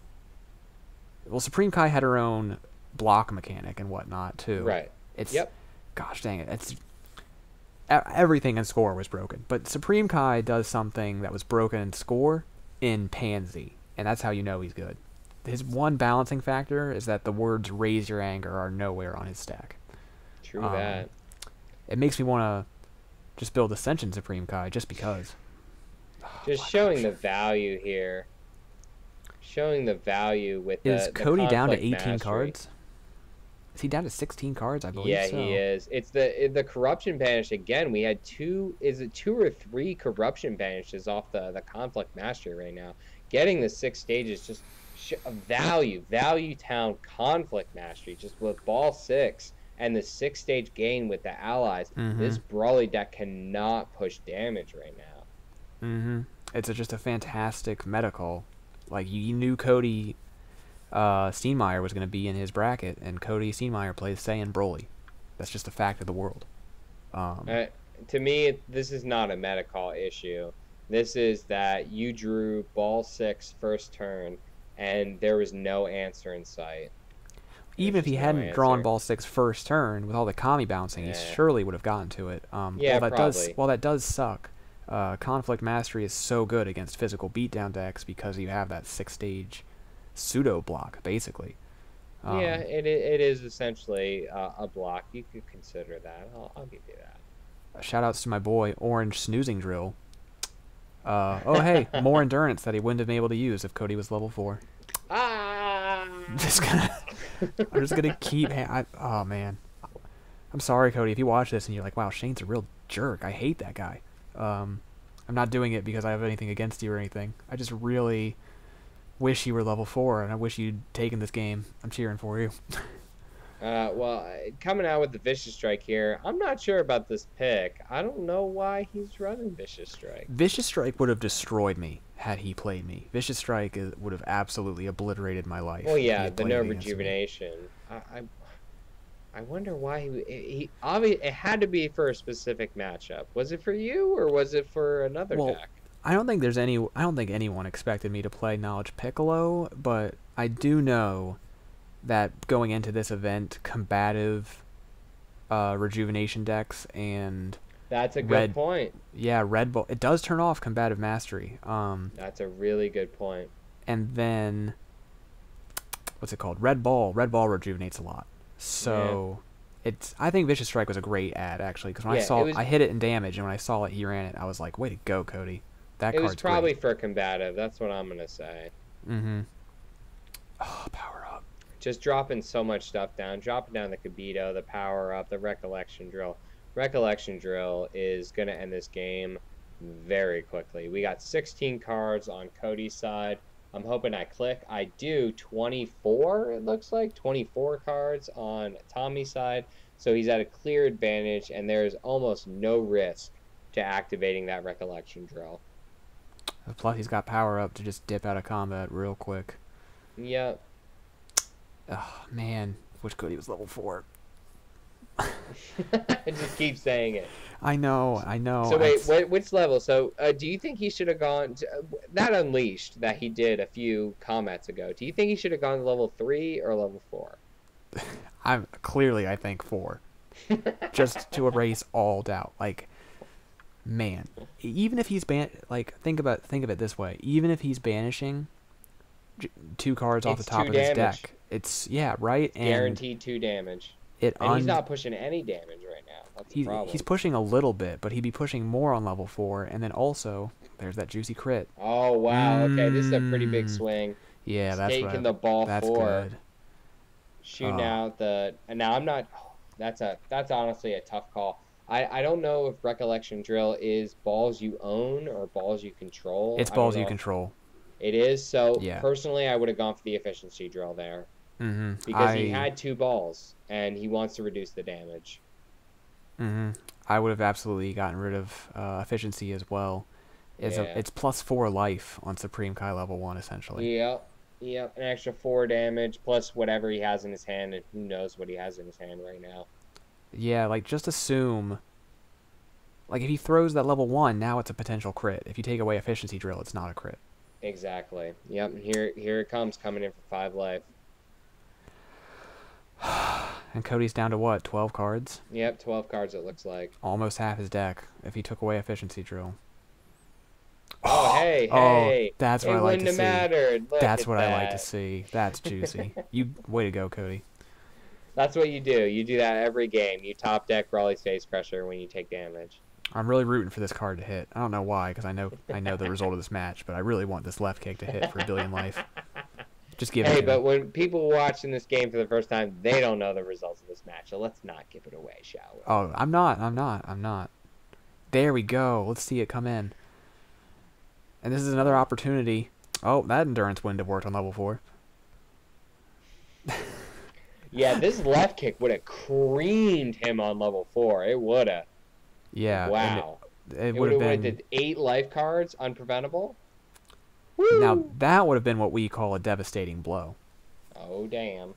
Well, Supreme Kai had her own block mechanic and whatnot, too. Right. Yep. Gosh dang it. Everything in Score was broken. But Supreme Kai does something that was broken in Score in Pansy. And that's how you know he's good. His one balancing factor is that the words "raise your anger" are nowhere on his stack. True that. It makes me want to just build Ascension Supreme Kai just because. Just showing the value here. Showing the value with Is Cody down to 18 mastery. Cards? Is he down to 16 cards? I believe so. Yeah, he is. It's the corruption banish again. We had 2 or 3 corruption banishes off the conflict mastery right now. Getting the 6 stages just value town conflict mastery just with ball 6 and the 6 stage gain with the allies. This Brawly deck cannot push damage right now. It's just a fantastic meta call. Like, you knew Cody Steenmeijer was going to be in his bracket, and Cody Steenmeijer plays Saiyan Broly. That's just a fact of the world. To me, this is not a meta call issue. This is that you drew ball 6 first turn, and there was no answer in sight. Even if he hadn't drawn ball 6 first turn, with all the Kami bouncing, he surely would have gotten to it. While that does suck, Conflict Mastery is so good against physical beatdown decks because you have that 6 stage pseudo block, basically. It is essentially a block. You could consider that. I'll give you that. Shout outs to my boy Orange Snoozing Drill. Hey, more endurance that he wouldn't have been able to use if Cody was level 4. I'm just gonna keep. Oh man, I'm sorry, Cody. If you watch this and you're like, "Wow, Shane's a real jerk. I hate that guy." I'm not doing it because I have anything against you or anything. I just really wish you were level 4, and I wish you'd taken this game. I'm cheering for you. Well, coming out with the Vicious Strike here, I'm not sure about this pick. I don't know why he's running Vicious Strike. Vicious Strike would have destroyed me had he played me. Vicious Strike would have absolutely obliterated my life. Well, yeah, the no rejuvenation. I wonder why he obviously it had to be for a specific matchup. Was it for you or was it for another deck? I don't think anyone expected me to play Knowledge Piccolo, but I do know that going into this event, combative rejuvenation decks and that's a good point. Yeah, Red Bull. It does turn off combative mastery. That's a really good point. And then what's it called? Red Ball. Red Ball rejuvenates a lot. So I think Vicious Strike was a great ad actually, because when I hit it in damage, and when I saw it, he ran it. I was like, way to go, Cody. It was probably for combative. That's what I'm gonna say. Oh, power up. Just dropping so much stuff down. Dropping down the Kibito, the power up, the recollection drill. Recollection Drill is going to end this game very quickly. We got 16 cards on Cody's side. I'm hoping I click. I do 24, it looks like. 24 cards on Tommy's side. So he's at a clear advantage, and there's almost no risk to activating that Recollection Drill. Plus, he's got power up to just dip out of combat real quick. Yep. Oh, man. Wish Cody was level 4. I just keep saying it. I know. So wait, which level? So do you think he should have gone to, that Unleashed that he did a few comments ago? Do you think he should have gone to level 3 or level 4? I think 4, just to erase all doubt. Like, man, even if he's think of it this way: even if he's banishing 2 cards off the top of his deck, it's right, and guaranteed 2 damage. And he's not pushing any damage right now. That's the problem. He's pushing a little bit, but he'd be pushing more on level 4, and then also there's that juicy crit. Oh wow! Okay, this is a pretty big swing. Yeah, he's that's taking the ball that's 4, good. Shooting out the. And now I'm not. That's honestly a tough call. I don't know if Recollection Drill is balls you own or balls you control. It's balls you control. It is. So yeah. Personally, I would have gone for the efficiency drill there. Mm-hmm. Because he had 2 balls, and he wants to reduce the damage. Mm-hmm. I would have absolutely gotten rid of efficiency as well. It's plus 4 life on Supreme Kai level 1, essentially. Yep. An extra 4 damage, plus whatever he has in his hand, and who knows what he has in his hand right now. Yeah, like, just assume... Like, if he throws that level 1, now it's a potential crit. If you take away efficiency drill, it's not a crit. Exactly. Yep, and here it comes, coming in for 5 life. And Cody's down to what, 12 cards? Yep, 12 cards it looks like. Almost half his deck if he took away efficiency drill. Oh, hey. That's what I like to see. That's what I like to see. That's juicy. Way to go, Cody. That's what you do. You do that every game. You top deck Brawly's Face Crusher when you take damage. I'm really rooting for this card to hit. I don't know why, because I know the result of this match, but I really want this left kick to hit for a billion life. Just give it. Hey, but when people watching this game for the first time, they don't know the results of this match, so let's not give it away, shall we? Oh, I'm not. There we go. Let's see it come in. And this is another opportunity. Oh, that endurance wind have worked on level 4. Yeah, this left kick would have creamed him on level 4. It would have. Yeah. Wow. It would have been with 8 life cards, unpreventable. Woo! Now, that would have been what we call a devastating blow. Oh, damn.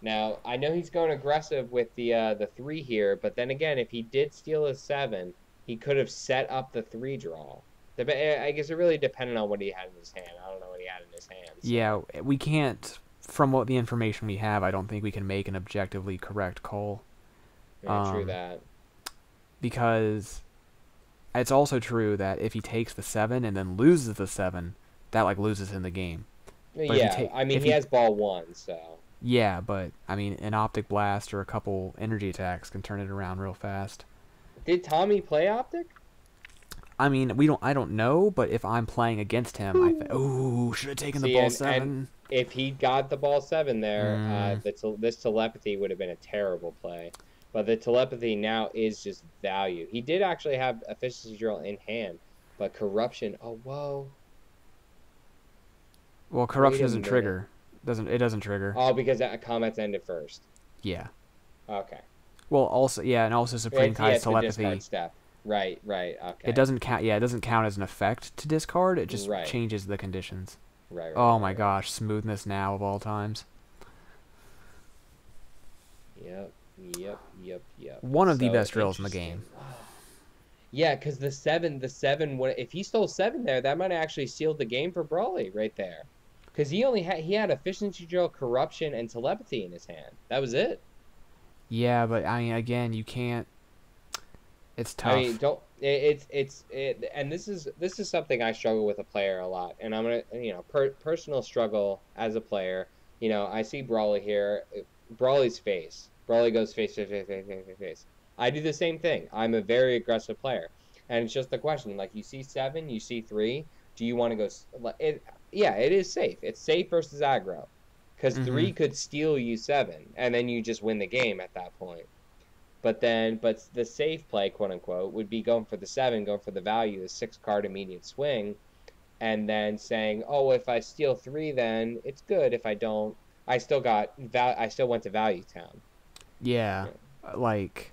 Now, I know he's going aggressive with the 3 here, but then again, if he did steal his 7, he could have set up the 3 draw. I guess it really depended on what he had in his hand. I don't know what he had in his hand. So. Yeah, we can't, from what the information we have, I don't think we can make an objectively correct call. Yeah, true that. Because it's also true that if he takes the 7 and then loses the 7, that loses him the game. But yeah, he has ball 1, so. Yeah, but an Optic Blast or a couple energy attacks can turn it around real fast. Did Tommy play Optic? I don't know, but if I'm playing against him, should have taken the ball 7. And if he got the ball 7 there, this telepathy would have been a terrible play. But the telepathy now is just value. He did actually have efficiency drill in hand, but corruption. Oh, whoa. Well, corruption doesn't trigger. It doesn't trigger. Oh, because that combat's ended first. Yeah. Okay. Well, also Supreme Kai's telepathy. Step. Right. Okay. It doesn't count. Yeah, it doesn't count as an effect to discard. It just changes the conditions. Right. Oh my gosh, smoothness now of all times. Yep. One of the best drills in the game. Yeah, because the 7, if he stole 7 there, that might have actually sealed the game for Brawly right there. Because he had efficiency drill, corruption, and telepathy in his hand. That was it. Yeah, but again, you can't. It's tough. And this is something I struggle with a player a lot, and I'm gonna personal struggle as a player. I see Brawly here, Brawly's face. Brawly goes face. I do the same thing. I'm a very aggressive player, and it's just the question. You see 7, you see 3. Do you want to go? Yeah, it is safe. It's safe versus aggro, because 3 could steal you 7, and then you just win the game at that point. But the safe play, quote unquote, would be going for the 7, going for the value, the 6-card immediate swing, and then saying, oh, if I steal 3, then it's good. If I don't, I still went to Value Town. Yeah, like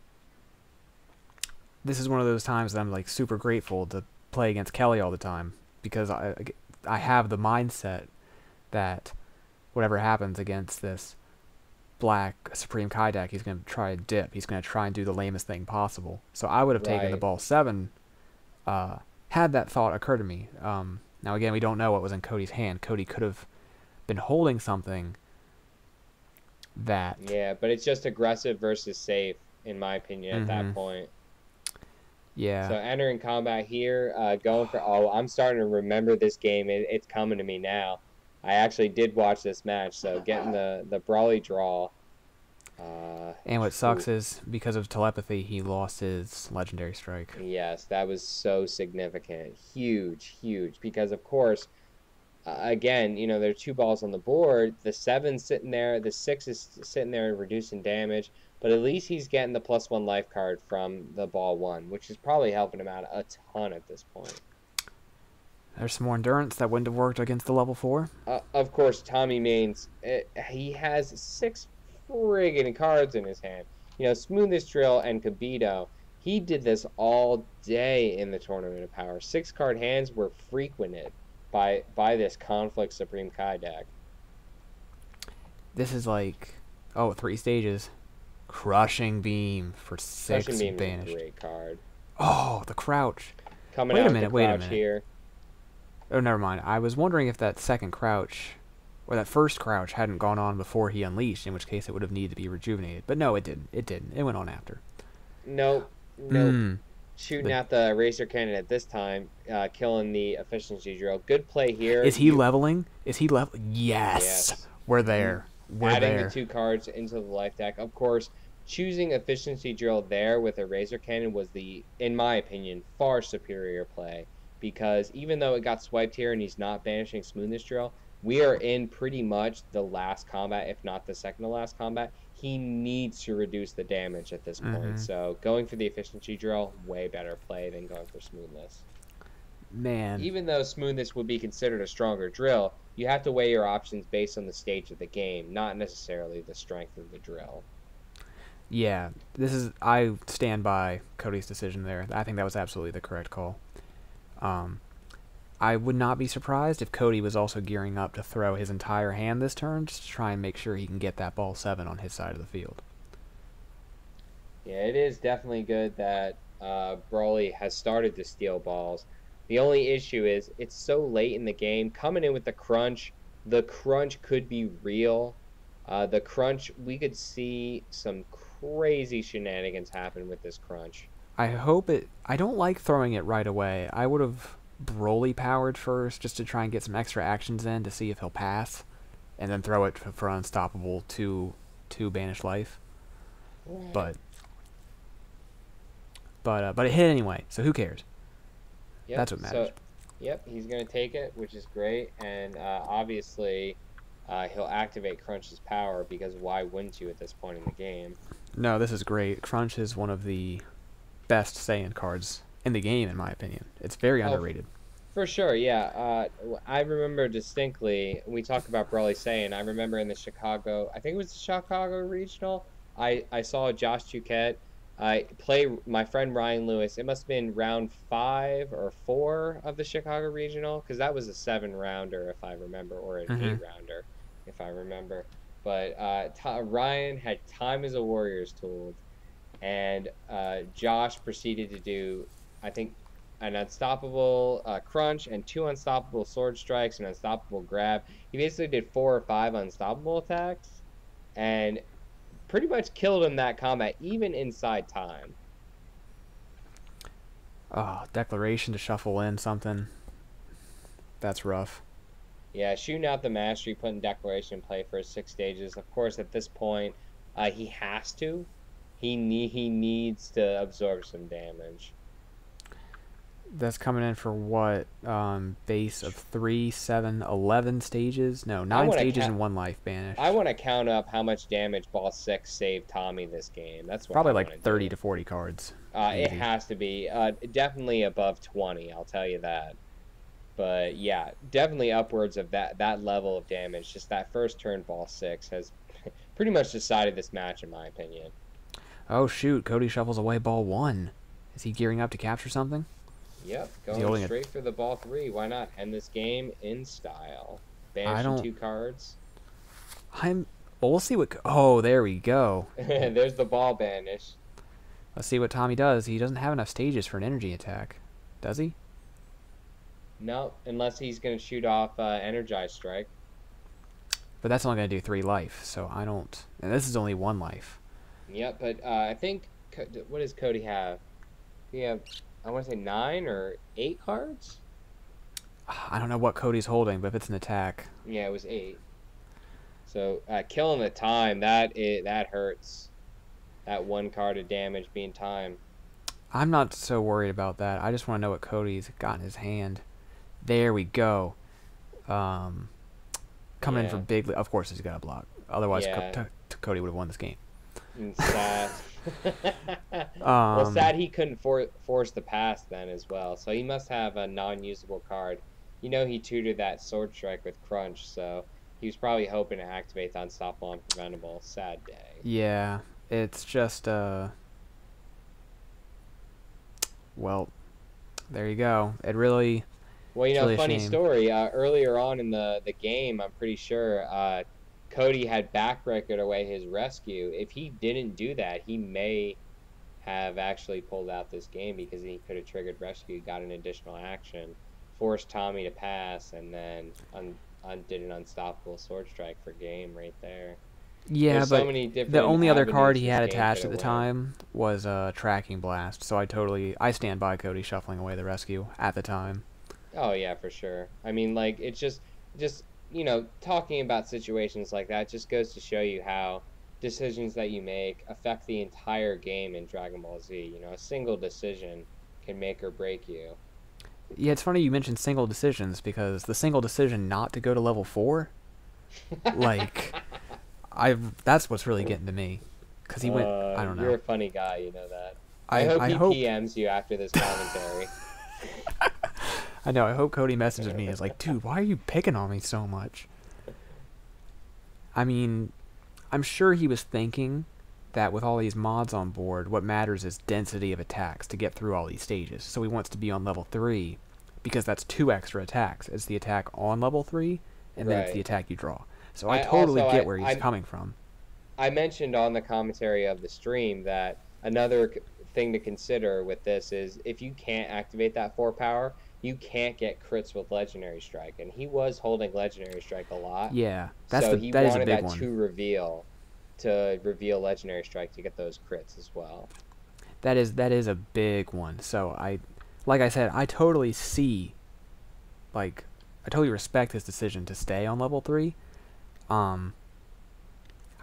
this is one of those times that I'm like super grateful to play against Kelly all the time, because I have the mindset that whatever happens against this black Supreme Kai deck, he's going to try to dip. He's going to try and do the lamest thing possible. So I would have taken the ball 7 had that thought occur to me. Now, again, we don't know what was in Cody's hand. Cody could have been holding something that... Yeah, but it's just aggressive versus safe, in my opinion, at that point. Yeah. So entering combat here, going for... Oh, I'm starting to remember this game. It's coming to me now. I actually did watch this match, so getting the Brawly draw. And what sucks is, because of telepathy, he lost his legendary strike. Yes, that was so significant. Huge, huge. Because, of course, again, you know, there are 2 balls on the board. The 7's sitting there. The 6 is sitting there reducing damage. But at least he's getting the +1 life card from the ball 1, which is probably helping him out a ton at this point. There's some more endurance that wouldn't have worked against the level 4. Of course, Tommy Maines, he has 6 friggin' cards in his hand. You know, Smoothest Drill and Kabito, he did this all day in the Tournament of Power. 6-card hands were frequented by this Conflict Supreme Kai deck. This is like, 3 stages. Crushing Beam for 6 Crushing Beam banished. is a great card. Oh, the crouch. Coming wait out a minute, with the crouch here. Oh, never mind. I was wondering if that second crouch, or that first crouch, hadn't gone on before he unleashed, in which case it would have needed to be rejuvenated. But no, it didn't. It didn't. It went on after. Nope. Shooting out the Razor Cannon at this time, killing the Efficiency Drill. Good play here. Is he leveling? Is he leveling? Yes. We're there. Adding the 2 cards into the life deck. Of course, choosing Efficiency Drill there with a Razor Cannon was in my opinion, far superior play. Because even though it got swiped here and he's not banishing Smoothness Drill, we are in pretty much the last combat, if not the second to last combat. He needs to reduce the damage at this point. So going for the Efficiency Drill, way better play than going for Smoothness. Man. Even though Smoothness would be considered a stronger drill, you have to weigh your options based on the stage of the game, not necessarily the strength of the drill. Yeah, I stand by Cody's decision there. I think that was absolutely the correct call. I would not be surprised if Cody was also gearing up to throw his entire hand this turn just to try and make sure he can get that ball 7 on his side of the field. Yeah, it is definitely good that Brawly has started to steal balls. The only issue is it's so late in the game. Coming in with the crunch could be real. The crunch, we could see some crazy shenanigans happen with this crunch. I don't like throwing it right away. I would have Broly powered first just to try and get some extra actions in to see if he'll pass, and then throw it for Unstoppable to banish life. Right. But it hit anyway, so who cares? Yep, that's what matters. So, yep, he's going to take it, which is great, and obviously he'll activate Crunch's power, because why wouldn't you at this point in the game? No, this is great. Crunch is one of the best Saiyan cards in the game, in my opinion. It's very underrated. For sure, yeah. I remember distinctly, we talk about Brawly Saiyan, I remember in the Chicago, I think it was the Chicago Regional, I saw Josh Duquette play my friend Ryan Lewis. It must have been round 5 or 4 of the Chicago Regional, because that was a 7-rounder, if I remember, or an 8-rounder, if I remember. But Ryan had Time as a Warrior's tooled, and Josh proceeded to do, I think, an unstoppable crunch and 2 unstoppable sword strikes and unstoppable grab. He basically did 4 or 5 unstoppable attacks and pretty much killed him that combat, even inside time. Oh, declaration to shuffle in something. That's rough. Yeah, shooting out the mastery, putting declaration in play for his 6 stages. Of course, at this point, he has to. He needs to absorb some damage. That's coming in for what? Base of 3, 7, 11 stages? No, 9 stages and 1 life banished. I want to count up how much damage Ball 6 saved Tommy this game. That's what probably I like 30 to 40 cards. It has to be. Definitely above 20, I'll tell you that. But yeah, definitely upwards of that level of damage. Just that first turn Ball 6 has pretty much decided this match, in my opinion. Oh shoot, Cody shuffles away Ball 1. Is he gearing up to capture something? Yep, going straight for the Ball 3. Why not end this game in style? Banishing 2 cards. Well, we'll see what... Oh, there we go. There's the ball banish. Let's see what Tommy does. He doesn't have enough stages for an energy attack. Does he? No, unless he's going to shoot off Energize Strike. But that's only going to do 3 life, so I don't... And this is only 1 life. Yep, but I think... What does Cody have? He have... I want to say 9 or 8 cards? I don't know what Cody's holding, but if it's an attack... Yeah, it was 8. So, killing the time, that hurts. That 1 card of damage being time. I'm not so worried about that. I just want to know what Cody's got in his hand. There we go. Coming in for big... Of course he's got a block. Otherwise, Cody would have won this game. Sad. Well, sad he couldn't force the pass then as well. So he must have a non-usable card. You know he tutored that Sword Strike with Crunch, so he was probably hoping to activate the Unstoppable and Preventable. Sad day. Yeah, it's just, well, there you go. It really... Well, you know, funny story. Earlier on in the game, I'm pretty sure Cody had backbreakered away his rescue. If he didn't do that, he may have actually pulled out this game because he could have triggered rescue, got an additional action, forced Tommy to pass, and then did an Unstoppable Sword Strike for game right there. Yeah, there's but the only other card he had attached at the time was Tracking Blast, so I stand by Cody shuffling away the rescue at the time. Oh yeah, for sure. I mean, like, it's just you know, talking about situations like that just goes to show you how decisions that you make affect the entire game in Dragon Ball Z. You know, a single decision can make or break you. Yeah, it's funny you mentioned single decisions because the single decision not to go to level 4, like, that's what's really getting to me. Because he went, I don't know. You're a funny guy, you know that. I hope he PMs you after this commentary. I know, I hope Cody messages me. He's like, dude, why are you picking on me so much? I mean, I'm sure he was thinking that with all these mods on board, what matters is density of attacks to get through all these stages. So he wants to be on level 3 because that's 2 extra attacks. It's the attack on level 3, and then it's the attack you draw. So I totally get where he's coming from. I mentioned on the commentary of the stream that another thing to consider with this is if you can't activate that 4 power, you can't get crits with Legendary Strike, and he was holding Legendary Strike a lot. Yeah, that is a big one. So he wanted that to reveal Legendary Strike to get those crits as well. That is a big one. So like I said, I totally respect his decision to stay on level 3. I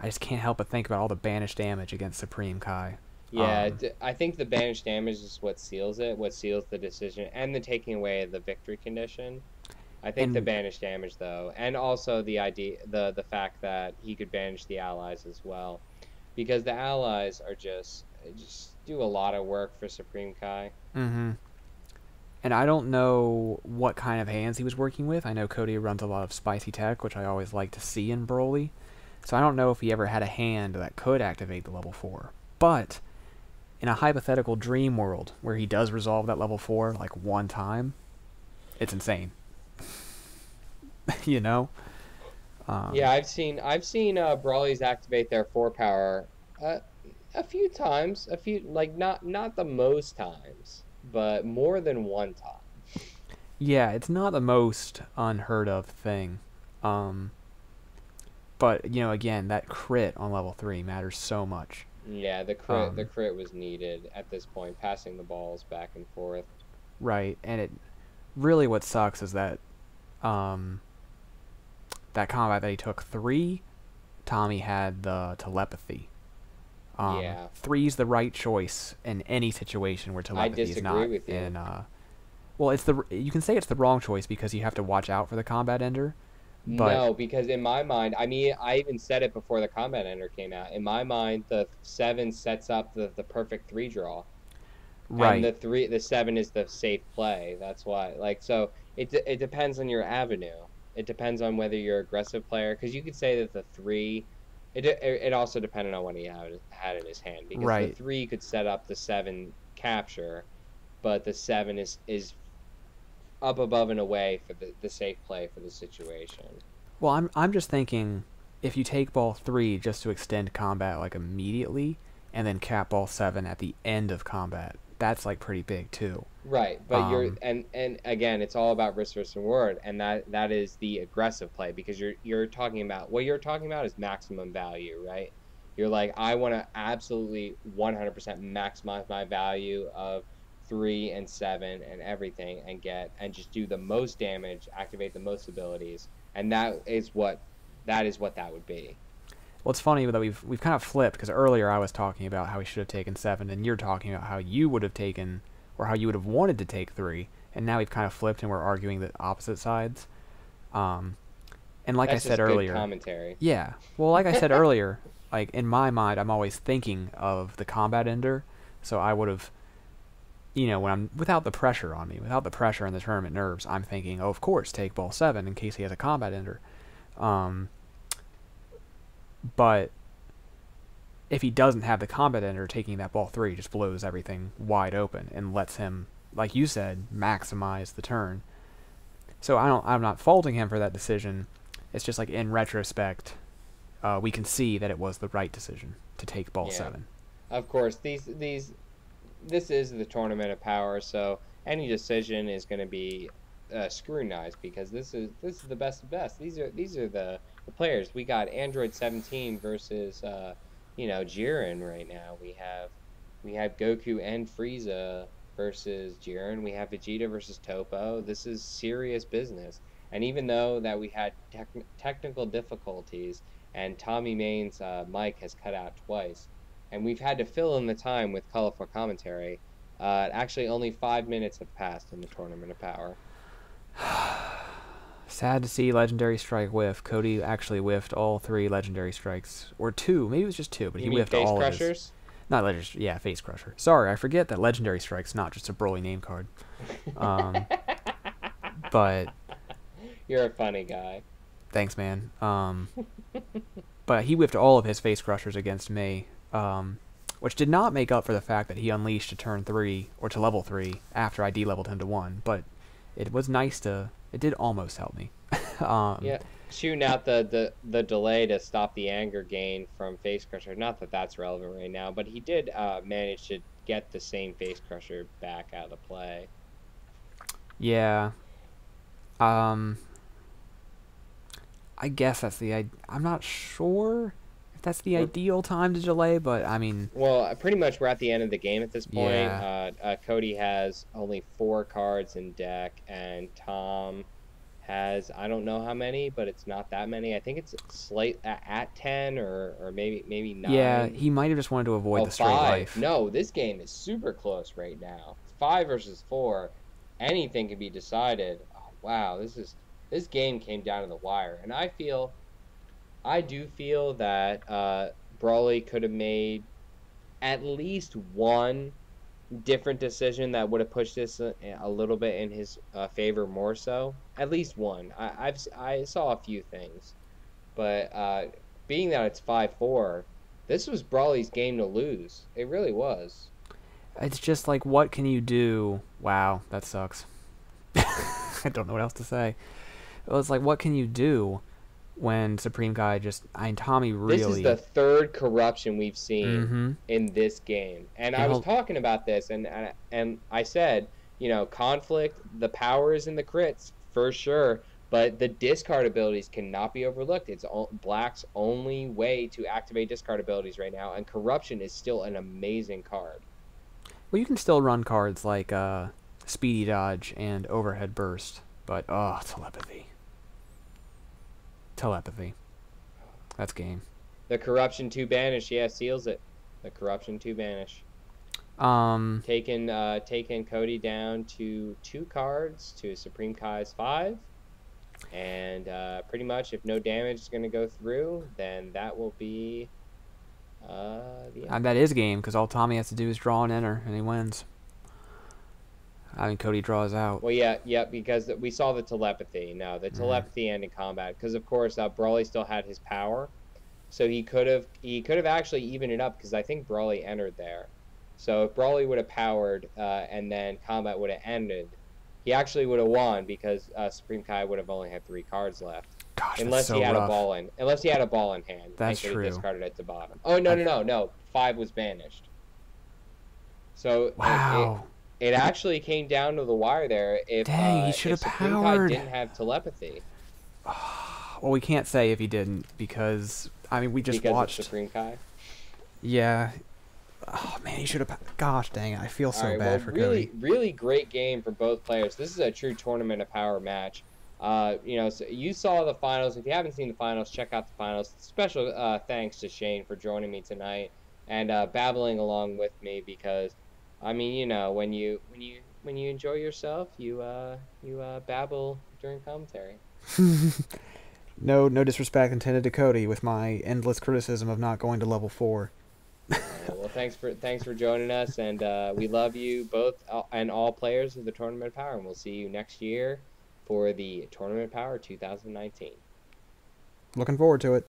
just can't help but think about all the banished damage against Supreme Kai. Yeah, I think the banished damage is what seals it, what seals the decision, and the taking away the victory condition. I think the banished damage, though, and also the fact that he could banish the allies as well, because the allies are just do a lot of work for Supreme Kai. Mm-hmm. And I don't know what kind of hands he was working with. I know Cody runs a lot of spicy tech, which I always like to see in Broly. So I don't know if he ever had a hand that could activate the level 4. But in a hypothetical dream world where he does resolve that level 4 like one time, it's insane. You know? Yeah, I've seen Brawlies activate their 4 power a few times, like not the most times, but more than one time. Yeah, it's not the most unheard of thing. But you know, again, that crit on level 3 matters so much. Yeah, the crit was needed at this point, passing the balls back and forth. Right, and it really what sucks is that that combat that he took 3, Tommy had the telepathy. Yeah. 3's the right choice in any situation where telepathy is not with you. Well, you can say it's the wrong choice because you have to watch out for the combat ender, but No, because in my mind, I mean, I even said it before the combat ender came out. In my mind, the 7 sets up the perfect 3 draw. And right, the 7 is the safe play. That's why. Like, so it depends on your avenue. It depends on whether you're an aggressive player, because you could say that the 3, it also depended on what he had in his hand, because the right. 3 could set up the 7 capture, but the 7 is up above and away for the safe play for the situation. Well, I'm just thinking if you take ball 3 just to extend combat like immediately, and then cap ball 7 at the end of combat, that's like pretty big too. Right, but you're Um, and again, it's all about risk versus reward, and that is the aggressive play, because you're talking about what you're talking about is maximum value, right? You're like, I want to absolutely 100% maximize my value of 3 and 7 and everything, and just do the most damage, activate the most abilities, and that is what that would be. well, it's funny that we've kind of flipped because earlier I was talking about how he should have taken 7, and you're talking about how you would have taken or how you would have wanted to take 3, and now we've kind of flipped and we're arguing the opposite sides. Um, and like I That's said just good earlier, commentary. yeah, well, like I said earlier, like in my mind, I'm always thinking of the combat ender, so I would have, when I'm without the pressure on me, without the pressure and the tournament nerves, I'm thinking, oh, of course, take ball 7 in case he has a combat ender. Um, but if he doesn't have the combat ender, taking that ball 3 just blows everything wide open and lets him, like you said, maximize the turn. So I'm not faulting him for that decision. It's just like in retrospect, we can see that it was the right decision to take ball Yeah. 7. Of course, this is the tournament of power, so any decision is going to be scrutinized, because this is the best of best. These are the players. We got Android 17 versus Jiren right now. We have Goku and Frieza versus Jiren. We have Vegeta versus Topo. This is serious business. And even though that we had technical difficulties, and Tommy Main's mic has cut out twice, and we've had to fill in the time with colorful commentary. Actually, only 5 minutes have passed in the Tournament of Power. Sad to see Legendary Strike whiff. Cody actually whiffed all 3 Legendary Strikes. Or 2. Maybe it was just 2, but You he mean whiffed Face all of his. Crushers? Not Legendary. Yeah, Face Crusher. Sorry, I forget that Legendary Strike's not just a Broly name card. But You're a funny guy. thanks, man. But he whiffed all of his Face Crushers against me, which did not make up for the fact that he unleashed to turn 3, or to level 3, after I de-leveled him to 1. But it was nice to... It did almost help me. Yeah, shooting out the delay to stop the anger gain from Face Crusher. Not that that's relevant right now, but he did manage to get the same Face Crusher back out of play. Yeah. I guess that's I'm not sure if that's the ideal time to delay, but I mean... Well, pretty much we're at the end of the game at this point. Yeah. Cody has only 4 cards in deck, and Tom has, I don't know how many, but it's not that many. I think it's at 10 or maybe 9. Yeah, he might have just wanted to avoid the straight 5. life. No, this game is super close right now. 5 versus 4. Anything can be decided. Oh, wow, this game came down to the wire, and I do feel that Brawley could have made at least one different decision that would have pushed this a little bit in his favor more so. At least one. I saw a few things, but being that it's 5-4, this was Brawley's game to lose. It really was. It's just like, what can you do? Wow, that sucks. I don't know what else to say. It was like, what can you do when Supreme Kai Tommy really... This is the 3rd corruption we've seen in this game. And I was talking about this, and I said, conflict, the powers and the crits, for sure, but the discard abilities cannot be overlooked. It's Black's only way to activate discard abilities right now, and corruption is still an amazing card. Well, you can still run cards like Speedy Dodge and Overhead Burst, but, telepathy. Telepathy. That's game. The Corruption 2 Banish, seals it. The Corruption 2 Banish. Taking Cody down to 2 cards to Supreme Kai's 5. And pretty much if no damage is going to go through, then that will be the end. That is game, because all Tommy has to do is draw and enter, and he wins. I mean, Cody draws out. Well, yeah, because we saw the telepathy. No, the telepathy ended combat because, of course, Brawly still had his power, so he could have actually evened it up because I think Brawly entered there. So if Brawly would have powered and then combat would have ended, he actually would have won because Supreme Kai would have only had 3 cards left. Gosh, unless that's so he had rough. a ball in, unless he had a ball in hand. That's and true. He discarded at the bottom. Oh no! 5 was banished. So wow. It actually came down to the wire there. If Dang, he should have Supreme Kai powered. didn't have telepathy. Well, we can't say if he didn't because I mean we just watched. Of Supreme Kai. Yeah. Oh man, he should have. Gosh dang it! I feel so bad for Cody. Really great game for both players. This is a true tournament of power match. So you saw the finals. If you haven't seen the finals, check out the finals. Special thanks to Cheyne for joining me tonight and babbling along with me because, I mean, when you enjoy yourself, you babble during commentary. No disrespect intended to Cody with my endless criticism of not going to level 4. Well, thanks for joining us, and we love you both and all players of the Tournament of Power, and we'll see you next year for the Tournament of Power 2019. Looking forward to it.